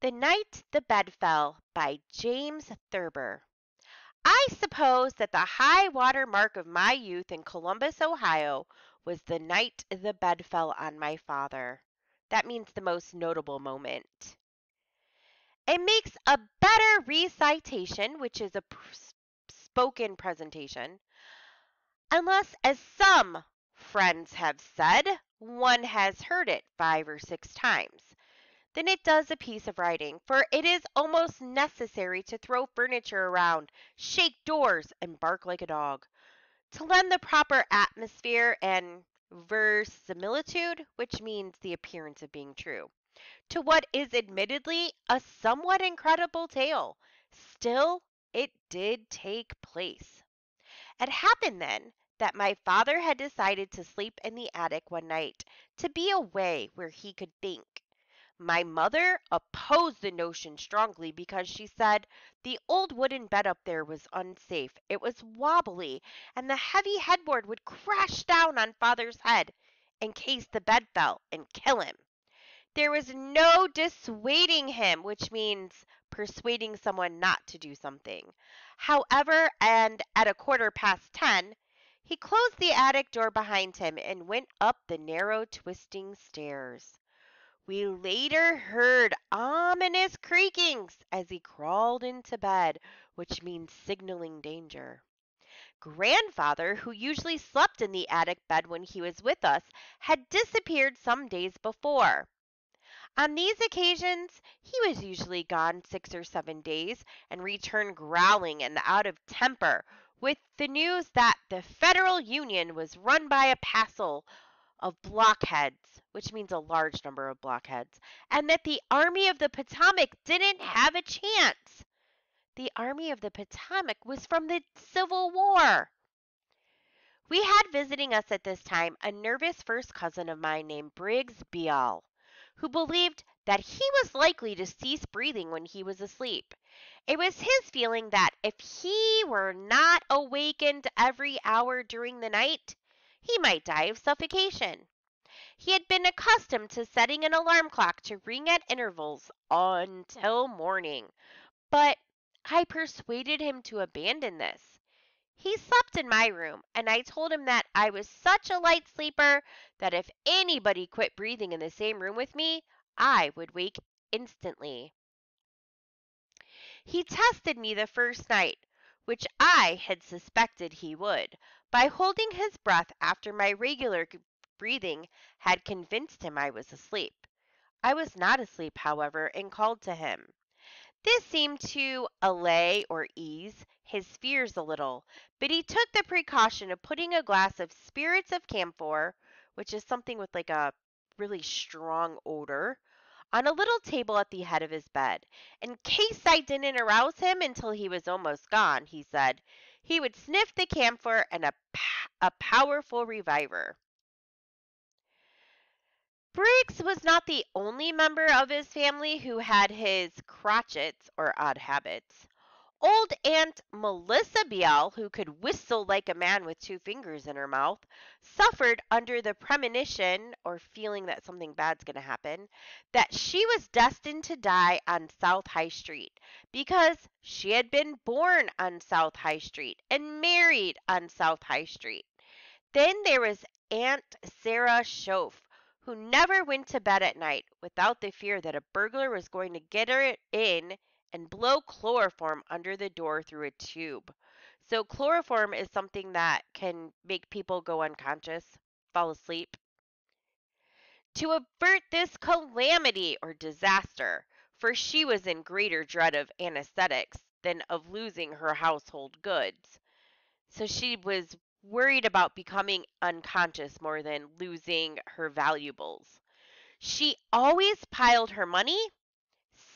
The Night the Bed Fell by James Thurber. I suppose that the high water mark of my youth in Columbus, Ohio, was the night the bed fell on my father. That means the most notable moment. It makes a better recitation, which is a spoken presentation, unless, as some friends have said, one has heard it 5 or 6 times. Then it does a piece of writing, for it is almost necessary to throw furniture around, shake doors, and bark like a dog, to lend the proper atmosphere and verisimilitude, which means the appearance of being true, to what is admittedly a somewhat incredible tale. Still, it did take place. It happened then that my father had decided to sleep in the attic one night, to be away where he could think. My mother opposed the notion strongly because she said the old wooden bed up there was unsafe. It was wobbly, and the heavy headboard would crash down on father's head in case the bed fell and kill him. There was no dissuading him, which means persuading someone not to do something. However, and at 10:15, he closed the attic door behind him and went up the narrow, twisting stairs. We later heard ominous creakings as he crawled into bed, which means signaling danger. Grandfather, who usually slept in the attic bed when he was with us, had disappeared some days before. On these occasions, he was usually gone 6 or 7 days and returned growling and out of temper with the news that the Federal Union was run by a passel of blockheads, which means a large number of blockheads, and that the Army of the Potomac didn't have a chance. The Army of the Potomac was from the Civil War. We had visiting us at this time a nervous first cousin of mine named Briggs Beall, who believed that he was likely to cease breathing when he was asleep. It was his feeling that if he were not awakened every hour during the night, he might die of suffocation. He had been accustomed to setting an alarm clock to ring at intervals until morning, but I persuaded him to abandon this. He slept in my room, and I told him that I was such a light sleeper that if anybody quit breathing in the same room with me, I would wake instantly. He tested me the first night, which I had suspected he would, by holding his breath after my regular breathing had convinced him I was asleep. I was not asleep, however, and called to him. This seemed to allay or ease his fears a little, but he took the precaution of putting a glass of spirits of camphor, which is something with like a really strong odor, on a little table at the head of his bed. In case I didn't arouse him until he was almost gone, he said, he would sniff the camphor and a powerful reviver. Briggs was not the only member of his family who had his crotchets or odd habits. Old Aunt Melissa Beale, who could whistle like a man with 2 fingers in her mouth, suffered under the premonition, or feeling that something bad's going to happen, that she was destined to die on South High Street, because she had been born on South High Street and married on South High Street. Then there was Aunt Sarah Schoaf, who never went to bed at night without the fear that a burglar was going to get her in and blow chloroform under the door through a tube. So chloroform is something that can make people go unconscious, fall asleep. To avert this calamity or disaster, for she was in greater dread of anesthetics than of losing her household goods. So she was worried about becoming unconscious more than losing her valuables. She always piled her money,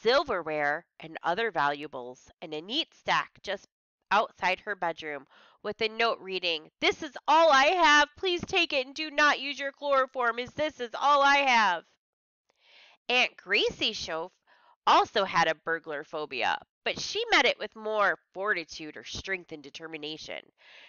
silverware, and other valuables in a neat stack just outside her bedroom with a note reading, "This is all I have. Please take it and do not use your chloroform, as this is all I have." Aunt Gracie Schoaf also had a burglar phobia, but she met it with more fortitude or strength and determination.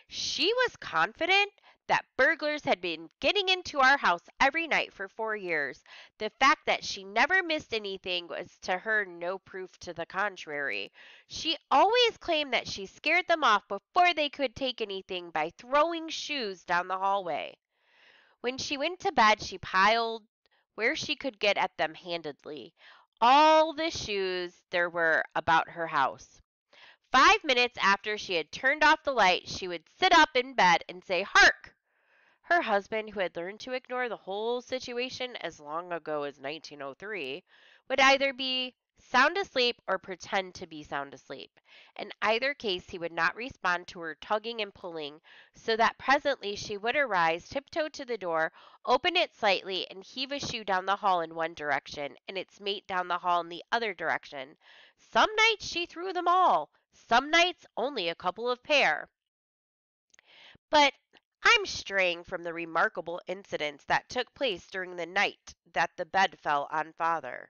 She was confident that burglars had been getting into our house every night for 4 years. The fact that she never missed anything was to her no proof to the contrary. She always claimed that she scared them off before they could take anything by throwing shoes down the hallway. When she went to bed, she piled where she could get at them handedly all the shoes there were about her house. 5 minutes after she had turned off the light, she would sit up in bed and say, "Hark!" Her husband, who had learned to ignore the whole situation as long ago as 1903, would either be sound asleep or pretend to be sound asleep. In either case, he would not respond to her tugging and pulling, so that presently she would arise, tiptoe to the door, open it slightly, and heave a shoe down the hall in one direction, and its mate down the hall in the other direction. Some nights she threw them all, some nights only a couple of pair. But I'm straying from the remarkable incidents that took place during the night that the bed fell on father.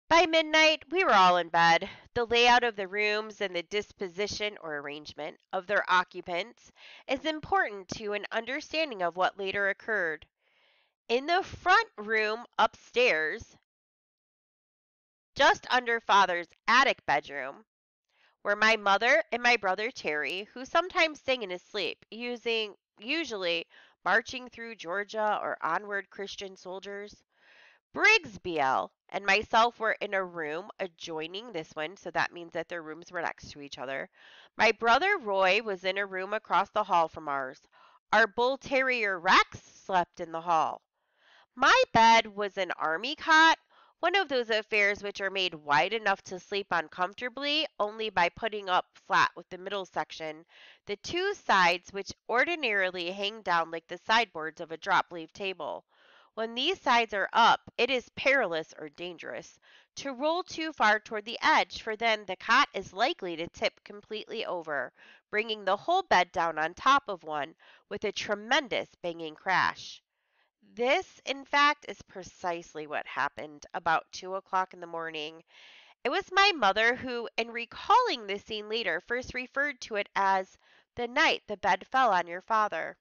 By midnight, we were all in bed. The layout of the rooms and the disposition or arrangement of their occupants is important to an understanding of what later occurred. In the front room upstairs, just under father's attic bedroom, were my mother and my brother Terry, who sometimes sang in his sleep, usually marching through Georgia or onward Christian soldiers. Briggs BL and myself were in a room adjoining this one, so that means that their rooms were next to each other. My brother Roy was in a room across the hall from ours. Our bull terrier Rex slept in the hall. My bed was an army cot, one of those affairs which are made wide enough to sleep on comfortably only by putting up flat with the middle section, the two sides which ordinarily hang down like the sideboards of a drop-leaf table. When these sides are up, it is perilous or dangerous to roll too far toward the edge, for then the cot is likely to tip completely over, bringing the whole bed down on top of one with a tremendous banging crash. This, in fact, is precisely what happened about 2 o'clock in the morning. It was my mother who, in recalling the scene later, first referred to it as the night the bed fell on your father.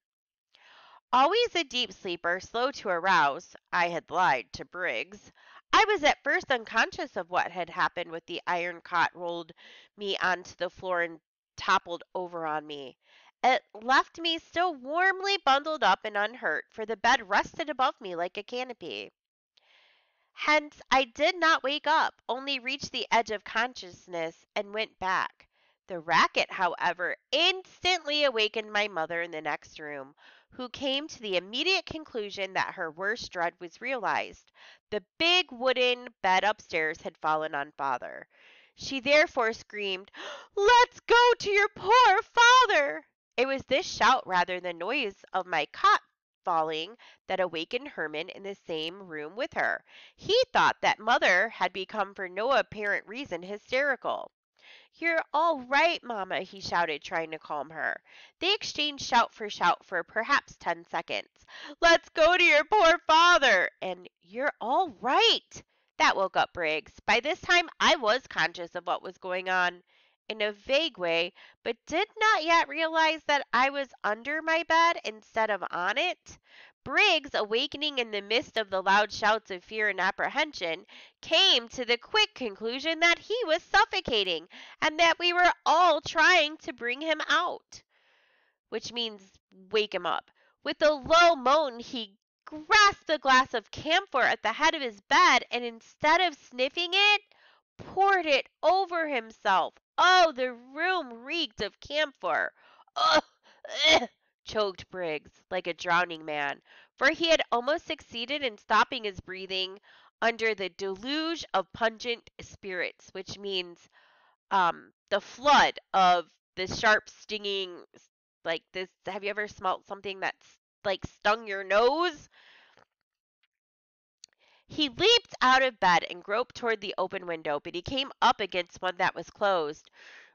Always a deep sleeper, slow to arouse, I had lied to Briggs. I was at first unconscious of what had happened with the iron cot rolled me onto the floor and toppled over on me. It left me still warmly bundled up and unhurt, for the bed rested above me like a canopy. Hence I did not wake up, only reached the edge of consciousness and went back. The racket, however, instantly awakened my mother in the next room, who came to the immediate conclusion that her worst dread was realized. The big wooden bed upstairs had fallen on father. She therefore screamed, "Let's go to your poor father!" It was this shout rather than noise of my cot falling that awakened Herman in the same room with her. He thought that mother had become for no apparent reason hysterical. "You're all right, Mamma," he shouted, trying to calm her. They exchanged shout for perhaps 10 seconds. "Let's go to your poor father!" and "You're all right!" That woke up Briggs. By this time I was conscious of what was going on in a vague way, but did not yet realize that I was under my bed instead of on it. Briggs, awakening in the midst of the loud shouts of fear and apprehension, came to the quick conclusion that he was suffocating and that we were all trying to bring him out, which means wake him up. With a low moan, he grasped a glass of camphor at the head of his bed and instead of sniffing it, poured it over himself. Oh, the room reeked of camphor. Ugh! Ugh! Choked Briggs, like a drowning man, for he had almost succeeded in stopping his breathing under the deluge of pungent spirits, which means the flood of the sharp stinging, like this. Have you ever smelt something that's like stung your nose? He leaped out of bed and groped toward the open window, but he came up against one that was closed.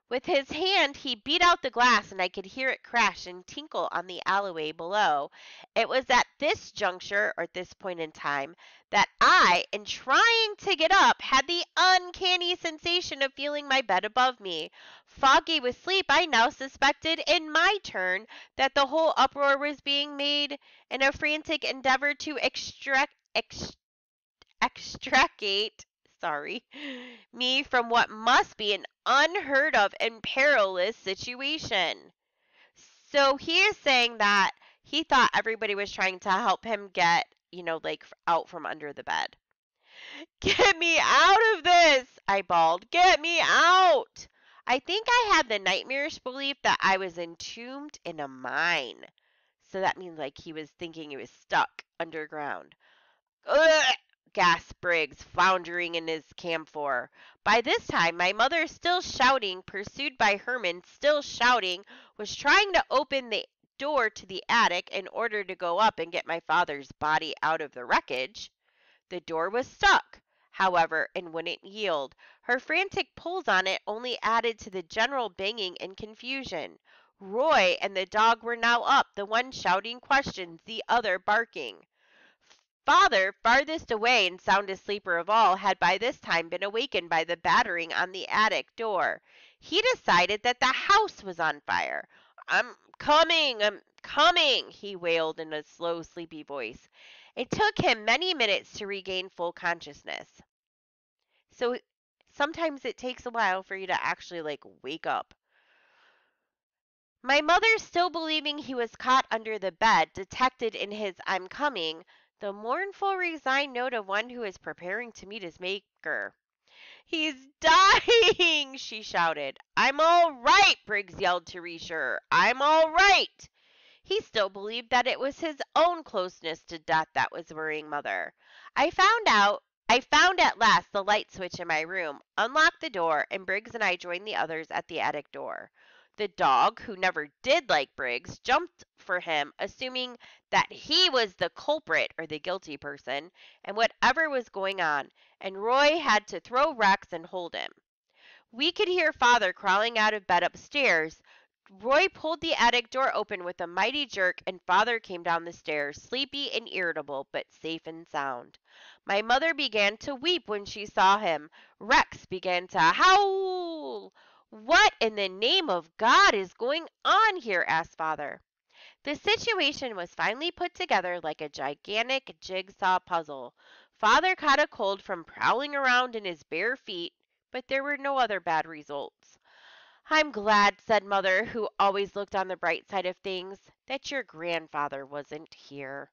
With his hand, he beat out the glass, and I could hear it crash and tinkle on the alleyway below. It was at this juncture, or at this point in time, that I, in trying to get up, had the uncanny sensation of feeling my bed above me. Foggy with sleep, I now suspected, in my turn, that the whole uproar was being made in a frantic endeavor to extricate me from what must be an unheard of and perilous situation. So he is saying that he thought everybody was trying to help him get, like out from under the bed. Get me out of this, I bawled. Get me out. I think I had the nightmarish belief that I was entombed in a mine. So that means like he was thinking he was stuck underground. Ugh! Gasped Briggs, floundering in his camphor. By this time, my mother, still shouting, pursued by Herman, still shouting, was trying to open the door to the attic in order to go up and get my father's body out of the wreckage. The door was stuck, however, and wouldn't yield. Her frantic pulls on it only added to the general banging and confusion. Roy and the dog were now up, the one shouting questions, the other barking. Father, farthest away and soundest sleeper of all, had by this time been awakened by the battering on the attic door. He decided that the house was on fire. I'm coming, he wailed in a slow, sleepy voice. It took him many minutes to regain full consciousness. So sometimes it takes a while for you to actually like wake up. My mother, still believing he was caught under the bed, detected in his "I'm coming" the mournful, resigned note of one who is preparing to meet his Maker. "He's dying!" she shouted. "I'm all right!" Briggs yelled to reassure her. "I'm all right!" He still believed that it was his own closeness to death that was worrying Mother. I found at last the light switch in my room, unlocked the door, and Briggs and I joined the others at the attic door. The dog, who never did like Briggs, jumped for him, assuming that he was the culprit or the guilty person, and whatever was going on, and Roy had to throw Rex and hold him. We could hear Father crawling out of bed upstairs. Roy pulled the attic door open with a mighty jerk, and Father came down the stairs, sleepy and irritable, but safe and sound. My mother began to weep when she saw him. Rex began to howl. "What in the name of God is going on here?" asked Father. The situation was finally put together like a gigantic jigsaw puzzle. Father caught a cold from prowling around in his bare feet, but there were no other bad results. "I'm glad," said Mother, who always looked on the bright side of things, "that your grandfather wasn't here."